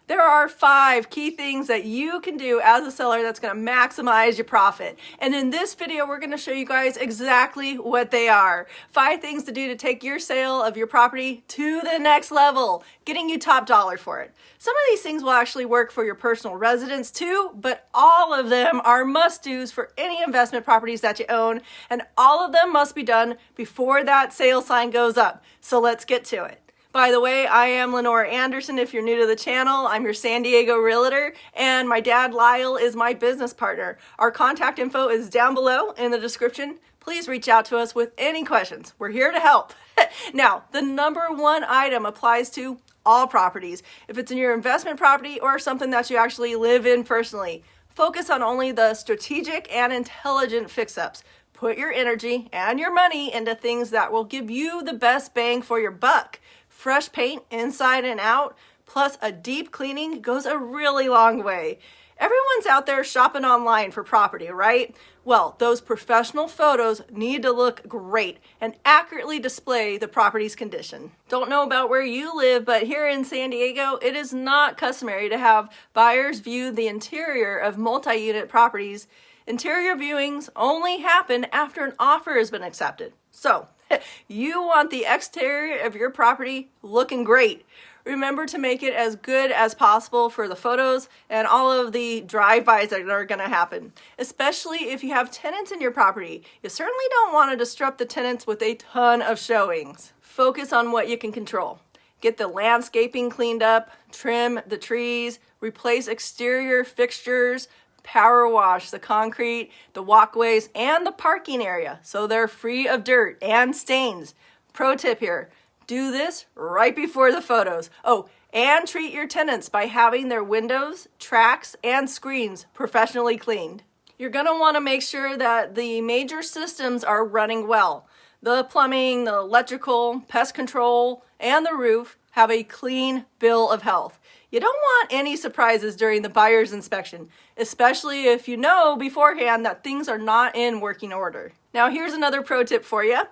There are 5 key things that you can do as a seller that's going to maximize your profit. And in this video, we're going to show you guys exactly what they are. 5 things to do to take your sale of your property to the next level, getting you top dollar for it. Some of these things will actually work for your personal residence too, but all of them are must-dos for any investment properties that you own, and all of them must be done before that sale sign goes up. So let's get to it. By the way, I am Lynnor Anderson. If you're new to the channel, I'm your San Diego realtor, and my dad Lyle is my business partner. Our contact info is down below in the description. Please reach out to us with any questions. We're here to help. Now, the number 1 item applies to all properties. If it's in your investment property or something that you actually live in personally, focus on only the strategic and intelligent fix-ups. Put your energy and your money into things that will give you the best bang for your buck. Fresh paint inside and out, plus a deep cleaning goes a really long way. Everyone's out there shopping online for property, right? Well, those professional photos need to look great and accurately display the property's condition. Don't know about where you live, but here in San Diego, it is not customary to have buyers view the interior of multi-unit properties. Interior viewings only happen after an offer has been accepted. So, you want the exterior of your property looking great. Remember to make it as good as possible for the photos and all of the drive-bys that are going to happen. Especially if you have tenants in your property. You certainly don't want to disrupt the tenants with a ton of showings. Focus on what you can control. Get the landscaping cleaned up, trim the trees, replace exterior fixtures, power wash the concrete, the walkways, and the parking area so they're free of dirt and stains. Pro tip here, do this right before the photos. Oh, and treat your tenants by having their windows, tracks, and screens professionally cleaned. You're going to want to make sure that the major systems are running well. The plumbing, the electrical, pest control, and the roof have a clean bill of health. You don't want any surprises during the buyer's inspection, especially if you know beforehand that things are not in working order. Now, here's another pro tip for you.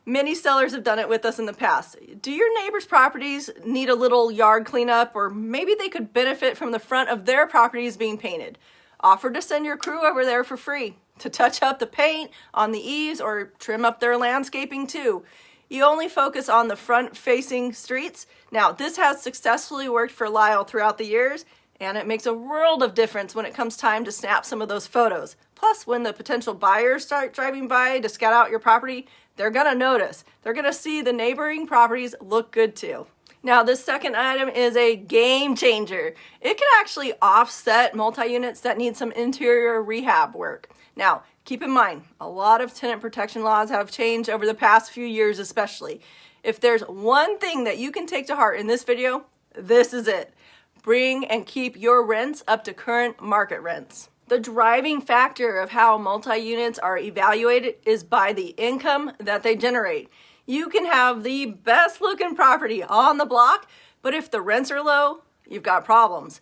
Many sellers have done it with us in the past. Do your neighbors' properties need a little yard cleanup, or maybe they could benefit from the front of their properties being painted? Offer to send your crew over there for free to touch up the paint on the eaves or trim up their landscaping too. You only focus on the front-facing streets. Now, this has successfully worked for Lyle throughout the years, and it makes a world of difference when it comes time to snap some of those photos. Plus, when the potential buyers start driving by to scout out your property, they're gonna notice. They're gonna see the neighboring properties look good too. Now, this second item is a game changer. It can actually offset multi-units that need some interior rehab work. Now, keep in mind, a lot of tenant protection laws have changed over the past few years especially. If there's one thing that you can take to heart in this video, this is it. Bring and keep your rents up to current market rents. The driving factor of how multi-units are evaluated is by the income that they generate. You can have the best looking property on the block, but if the rents are low, you've got problems.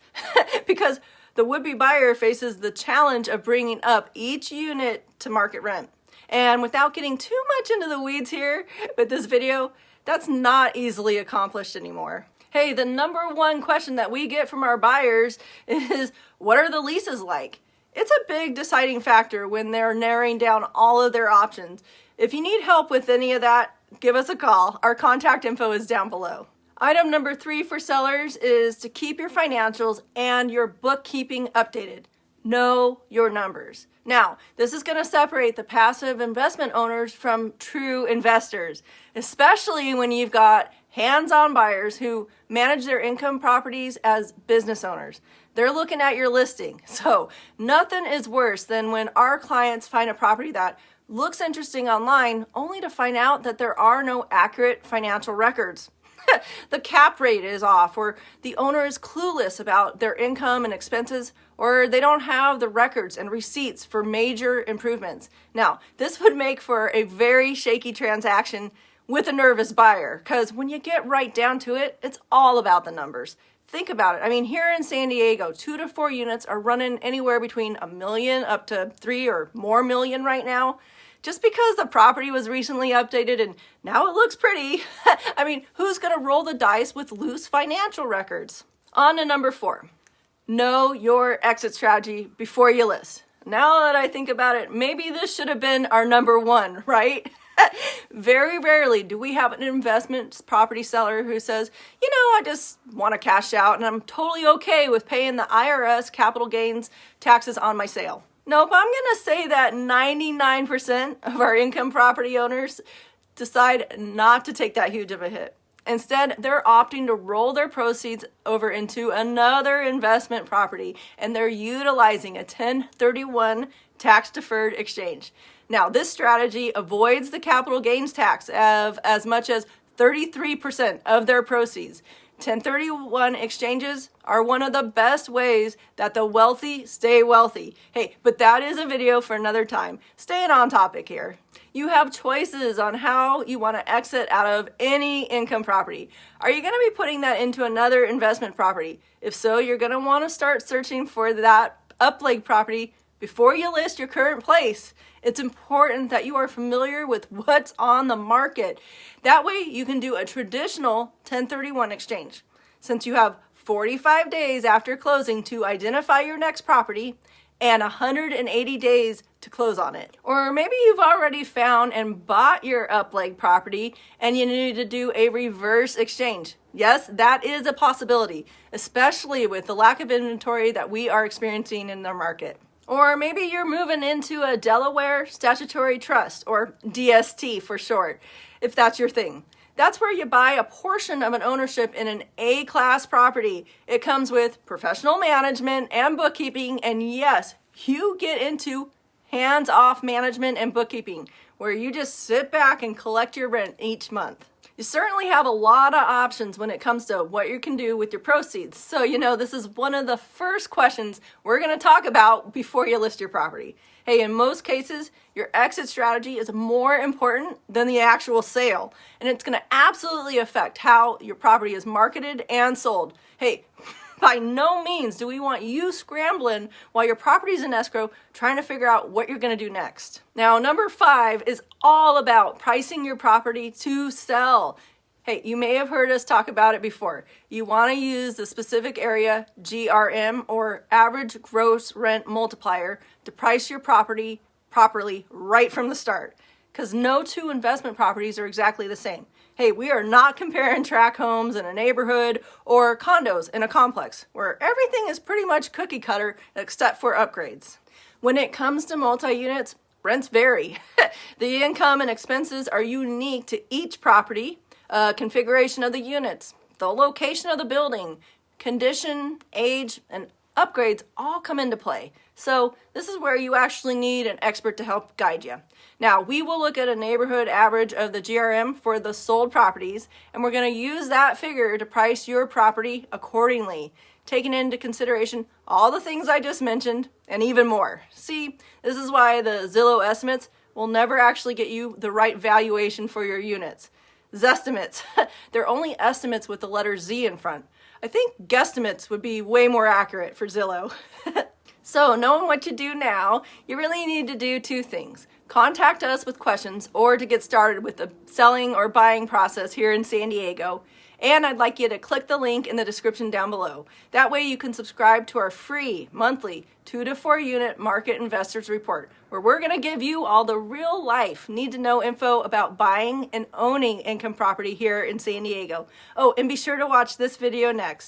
Because the would-be buyer faces the challenge of bringing up each unit to market rent. And without getting too much into the weeds here with this video, that's not easily accomplished anymore. Hey, the number 1 question that we get from our buyers is, what are the leases like? It's a big deciding factor when they're narrowing down all of their options. If you need help with any of that, give us a call. Our contact info is down below. Item number 3 for sellers is to keep your financials and your bookkeeping updated. Know your numbers. Now, this is going to separate the passive investment owners from true investors, especially when you've got hands-on buyers who manage their income properties as business owners. They're looking at your listing. So nothing is worse than when our clients find a property that looks interesting online only to find out that there are no accurate financial records. The cap rate is off, or the owner is clueless about their income and expenses, or they don't have the records and receipts for major improvements. Now, this would make for a very shaky transaction with a nervous buyer, because when you get right down to it, it's all about the numbers. Think about it. I mean, here in San Diego, 2 to 4 units are running anywhere between $1 million up to $3 or more million right now. Just because the property was recently updated and now it looks pretty, I mean, who's going to roll the dice with loose financial records? On to number 4. Know your exit strategy before you list. Now that I think about it, maybe this should have been our number 1, right? Very rarely do we have an investment property seller who says, I just want to cash out and I'm totally okay with paying the IRS capital gains taxes on my sale. Nope, I'm going to say that 99% of our income property owners decide not to take that huge of a hit. Instead, they're opting to roll their proceeds over into another investment property, and they're utilizing a 1031 tax-deferred exchange. Now, this strategy avoids the capital gains tax of as much as 33% of their proceeds. 1031 exchanges are one of the best ways that the wealthy stay wealthy. Hey, but that is a video for another time. Staying on topic here. You have choices on how you want to exit out of any income property. Are you going to be putting that into another investment property? If so, you're going to want to start searching for that up-leg property before you list your current place. It's important that you are familiar with what's on the market. That way you can do a traditional 1031 exchange. Since you have 45 days after closing to identify your next property and 180 days to close on it. Or maybe you've already found and bought your up-leg property and you need to do a reverse exchange. Yes, that is a possibility, especially with the lack of inventory that we are experiencing in the market. Or maybe you're moving into a Delaware Statutory Trust, or DST for short, if that's your thing. That's where you buy a portion of an ownership in an A-class property. It comes with professional management and bookkeeping, and yes, you get into hands-off management and bookkeeping, where you just sit back and collect your rent each month. You certainly have a lot of options when it comes to what you can do with your proceeds. So, this is one of the first questions we're going to talk about before you list your property. Hey, in most cases, your exit strategy is more important than the actual sale, and it's going to absolutely affect how your property is marketed and sold. Hey, by no means do we want you scrambling while your property's in escrow trying to figure out what you're going to do next. Now, number 5 is all about pricing your property to sell. Hey, you may have heard us talk about it before. You want to use the specific area GRM, or average gross rent multiplier, to price your property properly right from the start, because no two investment properties are exactly the same. Hey, we are not comparing tract homes in a neighborhood or condos in a complex where everything is pretty much cookie cutter except for upgrades. When it comes to multi-units, rents vary. The income and expenses are unique to each property, configuration of the units, the location of the building, condition, age, and upgrades all come into play. So this is where you actually need an expert to help guide you. Now, we will look at a neighborhood average of the GRM for the sold properties, and we're going to use that figure to price your property accordingly, taking into consideration all the things I just mentioned and even more. See, this is why the Zillow estimates will never actually get you the right valuation for your units. Zestimates, they're only estimates with the letter Z in front. I think guesstimates would be way more accurate for Zillow. So, knowing what to do now, you really need to do 2 things. Contact us with questions or to get started with the selling or buying process here in San Diego. And I'd like you to click the link in the description down below. That way you can subscribe to our free monthly 2 to 4 unit market investors report, where we're going to give you all the real life need to know info about buying and owning income property here in San Diego. Oh, and be sure to watch this video next.